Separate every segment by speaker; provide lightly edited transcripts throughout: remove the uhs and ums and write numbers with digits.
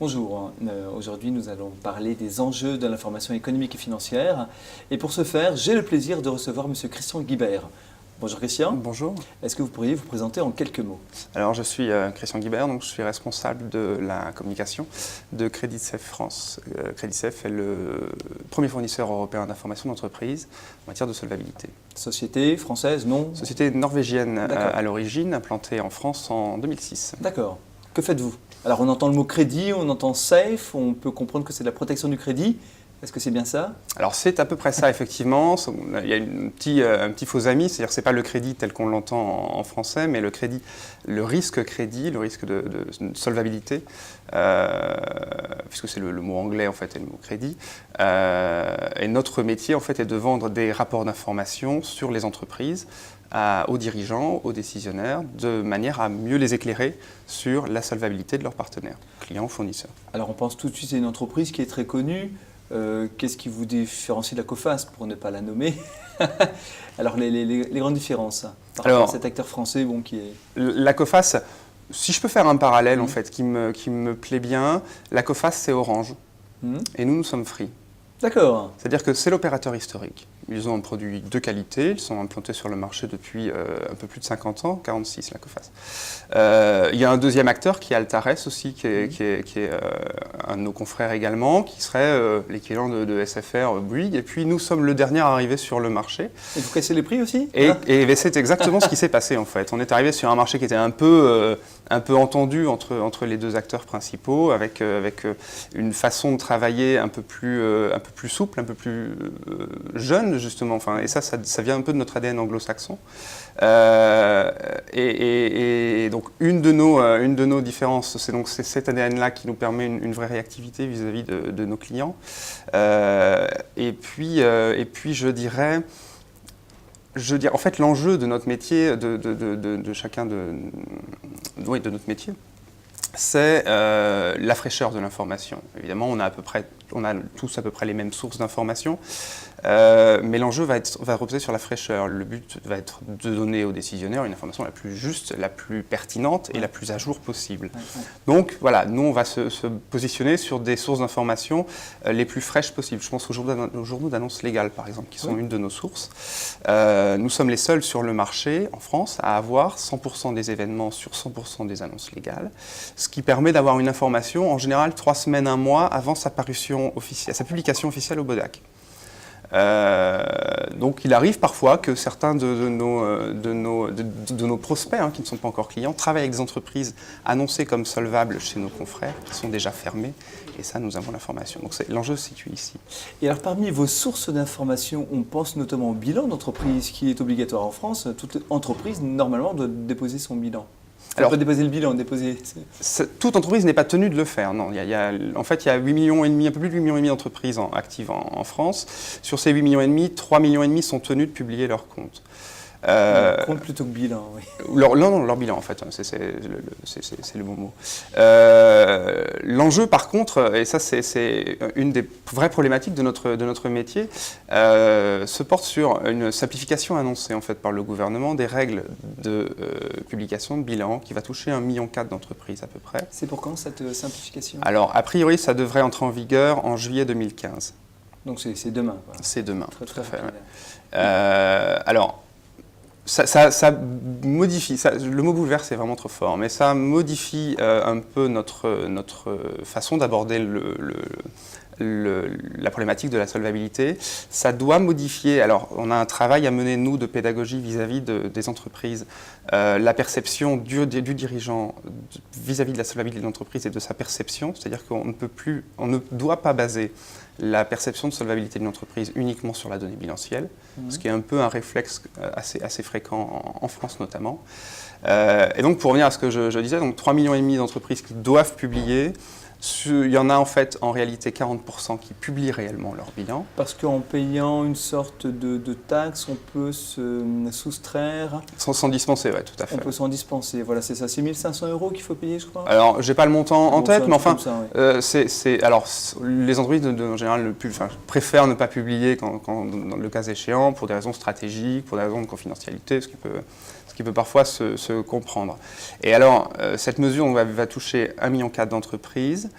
Speaker 1: Bonjour, aujourd'hui nous allons parler des enjeux de l'information économique et financière. Et pour ce faire, j'ai le plaisir de recevoir M. Christian Guibert. Bonjour Christian.
Speaker 2: Bonjour.
Speaker 1: Est-ce que vous pourriez vous présenter en quelques mots?
Speaker 2: Alors je suis Christian Guibert, donc je suis responsable de la communication de CreditSafe France. CreditSafe est le premier fournisseur européen d'information d'entreprise en matière de solvabilité.
Speaker 1: Société française, non?
Speaker 2: Société norvégienne à l'origine, implantée en France en 2006.
Speaker 1: D'accord. Que faites-vous? Alors on entend le mot crédit, on entend safe, on peut comprendre que c'est de la protection du crédit. Est-ce que c'est bien ça?
Speaker 2: Alors c'est à peu près ça effectivement. Il y a un petit faux ami, c'est-à-dire que ce n'est pas le crédit tel qu'on l'entend en français, mais le risque crédit, le risque de solvabilité, puisque c'est le mot anglais en fait et le mot crédit. Et notre métier en fait est de vendre des rapports d'information sur les entreprises aux dirigeants, aux décisionnaires, de manière à mieux les éclairer sur la solvabilité de leurs partenaires, clients ou fournisseurs.
Speaker 1: Alors on pense tout de suite à une entreprise qui est très connue. Qu'est-ce qui vous différencie de la Coface, pour ne pas la nommer? Alors les grandes différences par rapport à cet acteur français qui est...
Speaker 2: La Coface, si je peux faire un parallèle en fait qui me plaît bien, la Coface c'est Orange et nous sommes Free.
Speaker 1: D'accord.
Speaker 2: C'est-à-dire que c'est l'opérateur historique. Ils ont un produit de qualité, ils sont implantés sur le marché depuis un peu plus de 50 ans, 46 la Coface. Il y a un deuxième acteur qui est Altares aussi, qui est un de nos confrères également, qui serait l'équivalent de SFR Bouygues. Et puis nous sommes le dernier arrivé sur le marché.
Speaker 1: Et vous cassez les prix aussi?
Speaker 2: Et c'est exactement ce qui s'est passé en fait. On est arrivé sur un marché qui était un peu entendu entre les deux acteurs principaux, avec une façon de travailler un peu plus souple, un peu plus jeune justement. Et ça vient un peu de notre ADN anglo-saxon. Et donc une de nos différences, c'est cet ADN-là qui nous permet une vraie réactivité vis-à-vis de nos clients. Et puis je dirais, en fait, l'enjeu de notre métier, de chacun de notre métier, c'est la fraîcheur de l'information. Évidemment, on a tous à peu près les mêmes sources d'information, mais l'enjeu va reposer sur la fraîcheur. Le but va être de donner aux décisionnaires une information la plus juste, la plus pertinente et la plus à jour possible. Donc voilà, nous on va se positionner sur des sources d'information les plus fraîches possibles. Je pense aux journaux d'annonces légales, par exemple, qui sont une de nos sources. Nous sommes les seuls sur le marché, en France, à avoir 100% des événements sur 100% des annonces légales, ce qui permet d'avoir une information, en général, 3 semaines, 1 mois avant sa publication officielle au BODAC. Donc il arrive parfois que certains de nos prospects, qui ne sont pas encore clients, travaillent avec des entreprises annoncées comme solvables chez nos confrères, qui sont déjà fermées, et ça, nous avons l'information. Donc l'enjeu se situe ici.
Speaker 1: Et alors parmi vos sources d'information, on pense notamment au bilan d'entreprise qui est obligatoire en France. Toute entreprise, normalement, doit déposer son bilan. Alors, pas déposer le bilan,
Speaker 2: toute entreprise n'est pas tenue de le faire, non. En fait, il y a 8,5 millions, un peu plus de 8,5 millions d'entreprises actives en France. Sur ces 8,5 millions, 3,5 millions sont tenus de publier leurs comptes.
Speaker 1: Compte plutôt que bilan, oui.
Speaker 2: Leur bilan, en fait, c'est le bon mot. L'enjeu, par contre, et ça c'est une des vraies problématiques de notre métier, se porte sur une simplification annoncée en fait, par le gouvernement des règles de publication de bilan qui va toucher 1,4 million d'entreprises à peu près.
Speaker 1: C'est pour quand cette simplification?
Speaker 2: Alors, a priori, ça devrait entrer en vigueur en juillet 2015.
Speaker 1: Donc c'est demain, quoi.
Speaker 2: C'est demain,
Speaker 1: tout à fait.
Speaker 2: Alors, ça modifie, le mot bouleverse est vraiment trop fort, mais ça modifie un peu notre façon d'aborder la problématique de la solvabilité. Ça doit modifier, alors on a un travail à mener nous de pédagogie vis-à-vis des entreprises, la perception du dirigeant vis-à-vis de la solvabilité de l'entreprise et de sa perception, c'est-à-dire qu'on ne doit pas baser la perception de solvabilité d'une entreprise uniquement sur la donnée bilancielle, ce qui est un peu un réflexe assez fréquent en France notamment. Et donc pour revenir à ce que je disais, donc 3,5 millions d'entreprises qui doivent publier. Il y en a en réalité 40% qui publient réellement leur bilan.
Speaker 1: Parce qu'en payant une sorte de taxe, on peut se soustraire.
Speaker 2: S'en dispenser, oui, tout à fait.
Speaker 1: On peut s'en dispenser, voilà, c'est ça. C'est 1 500 € qu'il faut payer, je crois.
Speaker 2: Alors, je n'ai pas le montant en tête, mais enfin,
Speaker 1: ça, oui.
Speaker 2: Alors, les entreprises, en général, préfèrent ne pas publier dans le cas échéant, pour des raisons stratégiques, pour des raisons de confidentialité, ce qui peut parfois se comprendre. Et alors, cette mesure va toucher 1,4 million d'entreprises.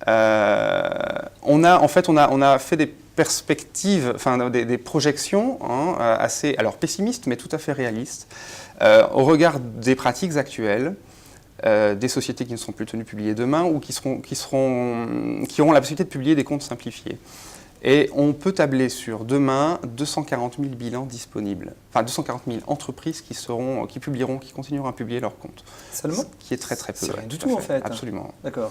Speaker 2: On a fait des perspectives, enfin des projections assez pessimistes, mais tout à fait réalistes, au regard des pratiques actuelles, des sociétés qui ne seront plus tenues de publier demain ou qui auront la possibilité de publier des comptes simplifiés. Et on peut tabler sur demain 240 000 bilans disponibles. Enfin, 240 000 entreprises qui continueront à publier leurs comptes.
Speaker 1: Seulement ?
Speaker 2: Ce qui est très très peu.
Speaker 1: C'est rien du tout en fait.
Speaker 2: Absolument.
Speaker 1: D'accord.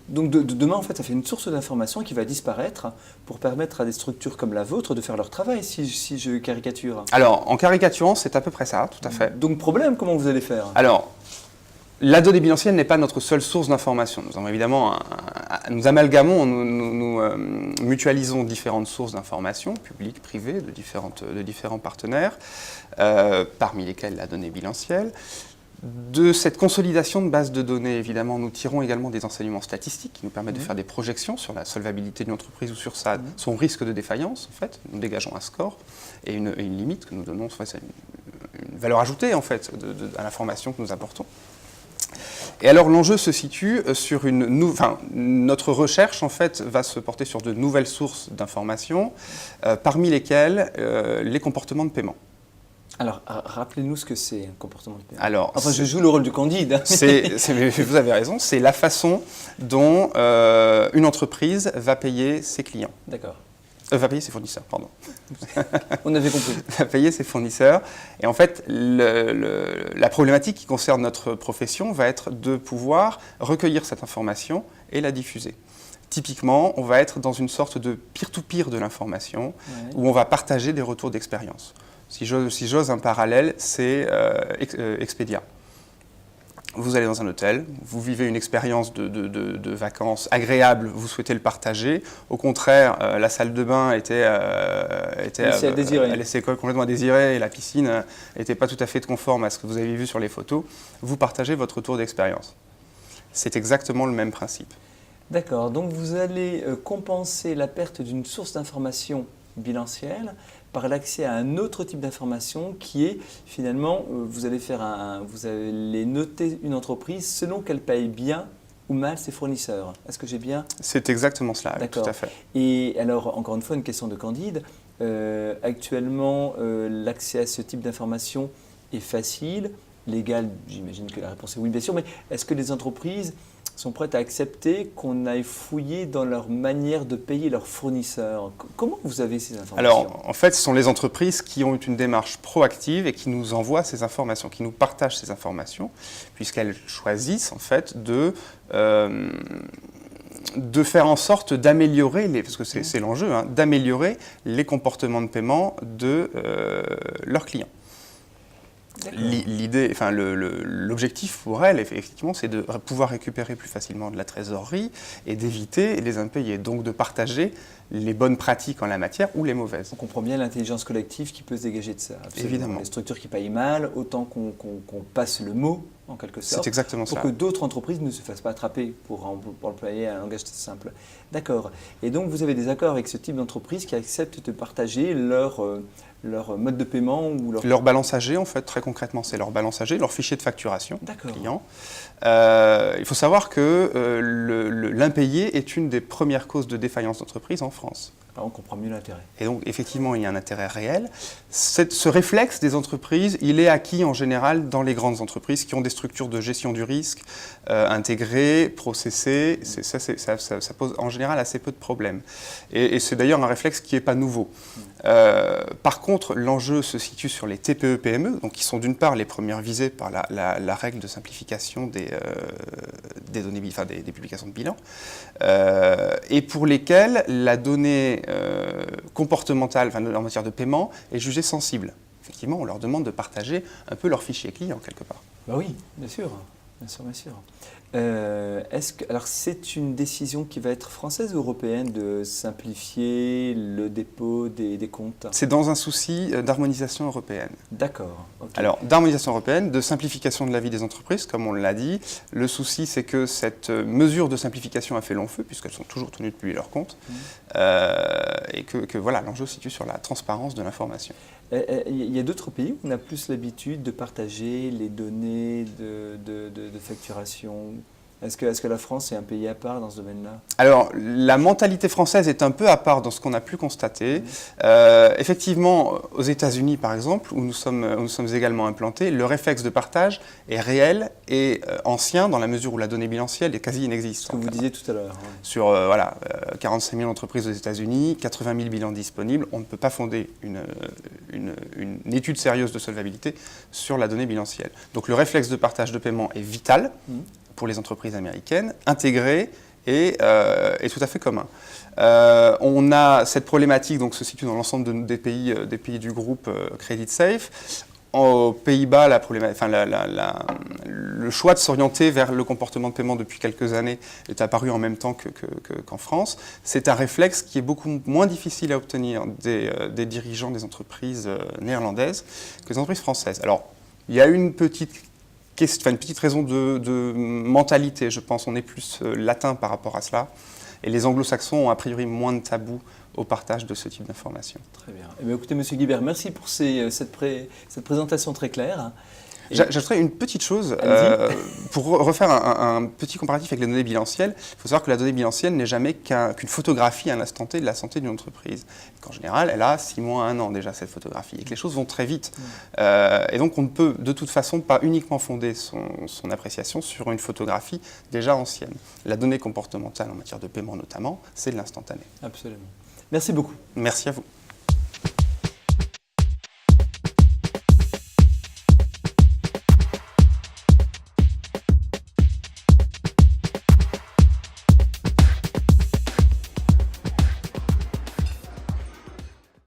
Speaker 1: Donc demain, en fait, ça fait une source d'information qui va disparaître pour permettre à des structures comme la vôtre de faire leur travail, si je caricature.
Speaker 2: Alors, en caricaturant, c'est à peu près ça, tout à fait.
Speaker 1: Donc problème, comment vous allez faire ?
Speaker 2: Alors, la donnée bilancielle n'est pas notre seule source d'information. Nous avons évidemment, nous amalgamons, nous mutualisons différentes sources d'information, publiques, privées, de différents partenaires, parmi lesquels la donnée bilancielle. De cette consolidation de bases de données, évidemment, nous tirons également des enseignements statistiques qui nous permettent de faire des projections sur la solvabilité d'une entreprise ou sur son risque de défaillance. En fait, nous dégageons un score et une limite que nous donnons, c'est une valeur ajoutée en fait à l'information que nous apportons. Et alors l'enjeu se situe sur notre recherche en fait va se porter sur de nouvelles sources d'informations, parmi lesquelles les comportements de paiement.
Speaker 1: Alors rappelez-nous ce que c'est un comportement de paiement.
Speaker 2: Alors,
Speaker 1: je joue le rôle du candide.
Speaker 2: Vous avez raison, c'est la façon dont une entreprise va payer ses clients.
Speaker 1: D'accord.
Speaker 2: Va payer ses fournisseurs, pardon.
Speaker 1: On avait compris.
Speaker 2: Va payer ses fournisseurs. Et en fait, la problématique qui concerne notre profession va être de pouvoir recueillir cette information et la diffuser. Typiquement, on va être dans une sorte de peer-to-peer de l'information, où on va partager des retours d'expérience. Si j'ose un parallèle, c'est Expedia. Vous allez dans un hôtel, vous vivez une expérience de vacances agréable, vous souhaitez le partager. Au contraire, la salle de bain laissait complètement à désirer et la piscine n'était pas tout à fait conforme à ce que vous avez vu sur les photos. Vous partagez votre retour d'expérience. C'est exactement le même principe.
Speaker 1: D'accord, donc vous allez compenser la perte d'une source d'information bilancielle par l'accès à un autre type d'information qui est finalement, vous allez noter une entreprise selon qu'elle paye bien ou mal ses fournisseurs. Est-ce que j'ai bien ?
Speaker 2: C'est exactement cela, tout à fait.
Speaker 1: Et alors, encore une fois, une question de candide. Actuellement, l'accès à ce type d'information est facile, légal, j'imagine que la réponse est oui, bien sûr, mais est-ce que les entreprises sont prêtes à accepter qu'on aille fouiller dans leur manière de payer leurs fournisseurs ? Comment vous avez ces informations ?
Speaker 2: Alors, en fait, ce sont les entreprises qui ont une démarche proactive et qui nous envoient ces informations, qui nous partagent ces informations, puisqu'elles choisissent, en fait, de faire en sorte d'améliorer, parce que c'est l'enjeu, d'améliorer les comportements de paiement de leurs clients. L'objectif pour elle, effectivement, c'est de pouvoir récupérer plus facilement de la trésorerie et d'éviter les impayés, donc de partager les bonnes pratiques en la matière ou les mauvaises.
Speaker 1: On comprend bien l'intelligence collective qui peut se dégager de ça. Absolument.
Speaker 2: Évidemment.
Speaker 1: Les structures qui payent mal, autant qu'on passe le mot, en quelque sorte,
Speaker 2: c'est exactement
Speaker 1: pour
Speaker 2: ça.
Speaker 1: que d'autres entreprises ne se fassent pas attraper, pour employer un langage simple. D'accord. Et donc, vous avez des accords avec ce type d'entreprise qui acceptent de partager leur mode de paiement ou
Speaker 2: leur balance AG, en fait, très concrètement, c'est leur balance AG, leur fichier de facturation client. Il faut savoir que l'impayé est une des premières causes de défaillance d'entreprise en France.
Speaker 1: Alors on comprend mieux l'intérêt.
Speaker 2: Et donc, effectivement, il y a un intérêt réel. Ce réflexe des entreprises, il est acquis en général dans les grandes entreprises qui ont des structures de gestion du risque intégrées, processées. Ça pose en général assez peu de problèmes. Et c'est d'ailleurs un réflexe qui n'est pas nouveau. Par contre, l'enjeu se situe sur les TPE-PME, donc qui sont d'une part les premières visées par la règle de simplification des données, des publications de bilan, et pour lesquelles la donnée comportementale, en matière de paiement, est jugée sensible. Effectivement, on leur demande de partager un peu leur fichier client quelque part.
Speaker 1: Bah oui, bien sûr. Alors c'est une décision qui va être française ou européenne de simplifier le dépôt des comptes ?
Speaker 2: C'est dans un souci d'harmonisation européenne.
Speaker 1: D'accord. Okay.
Speaker 2: Alors, d'harmonisation européenne, de simplification de la vie des entreprises, comme on l'a dit. Le souci, c'est que cette mesure de simplification a fait long feu, puisqu'elles sont toujours tenues de publier leurs comptes, et que voilà, l'enjeu se situe sur la transparence de l'information.
Speaker 1: Il y a d'autres pays où on a plus l'habitude de partager les données de facturation Est-ce que la France est un pays à part dans ce domaine-là?
Speaker 2: Alors, la mentalité française est un peu à part dans ce qu'on a pu constater. Effectivement, aux États-Unis, par exemple, où nous sommes également implantés, le réflexe de partage est réel et ancien dans la mesure où la donnée bilancielle est quasi inexistante.
Speaker 1: Ce que vous disiez tout à l'heure. Ouais.
Speaker 2: Sur 45 000 entreprises aux États-Unis, 80 000 bilans disponibles, on ne peut pas fonder une étude sérieuse de solvabilité sur la donnée bilancielle. Donc, le réflexe de partage de paiement est vital pour les entreprises américaines, intégré et tout à fait commun. On a cette problématique, donc se situe dans l'ensemble des pays du groupe Credit Safe. Aux Pays-Bas, le choix de s'orienter vers le comportement de paiement depuis quelques années est apparu en même temps qu'en France. C'est un réflexe qui est beaucoup moins difficile à obtenir des dirigeants des entreprises néerlandaises que des entreprises françaises. Alors, il y a une petite raison de mentalité, je pense. On est plus latin par rapport à cela. Et les anglo-saxons ont a priori moins de tabous au partage de ce type d'informations.
Speaker 1: Très bien. Eh bien. Écoutez, M. Guibert, merci pour cette présentation très claire.
Speaker 2: J'ajouterais une petite chose, pour refaire un petit comparatif avec les données bilancielles. Il faut savoir que la donnée bilancielle n'est jamais qu'une photographie à l'instant T de la santé d'une entreprise. En général, elle a 6 mois, 1 an déjà, cette photographie, et que les choses vont très vite. Et donc, on ne peut de toute façon pas uniquement fonder son appréciation sur une photographie déjà ancienne. La donnée comportementale en matière de paiement notamment, c'est de l'instantané.
Speaker 1: Absolument. Merci beaucoup.
Speaker 2: Merci à vous.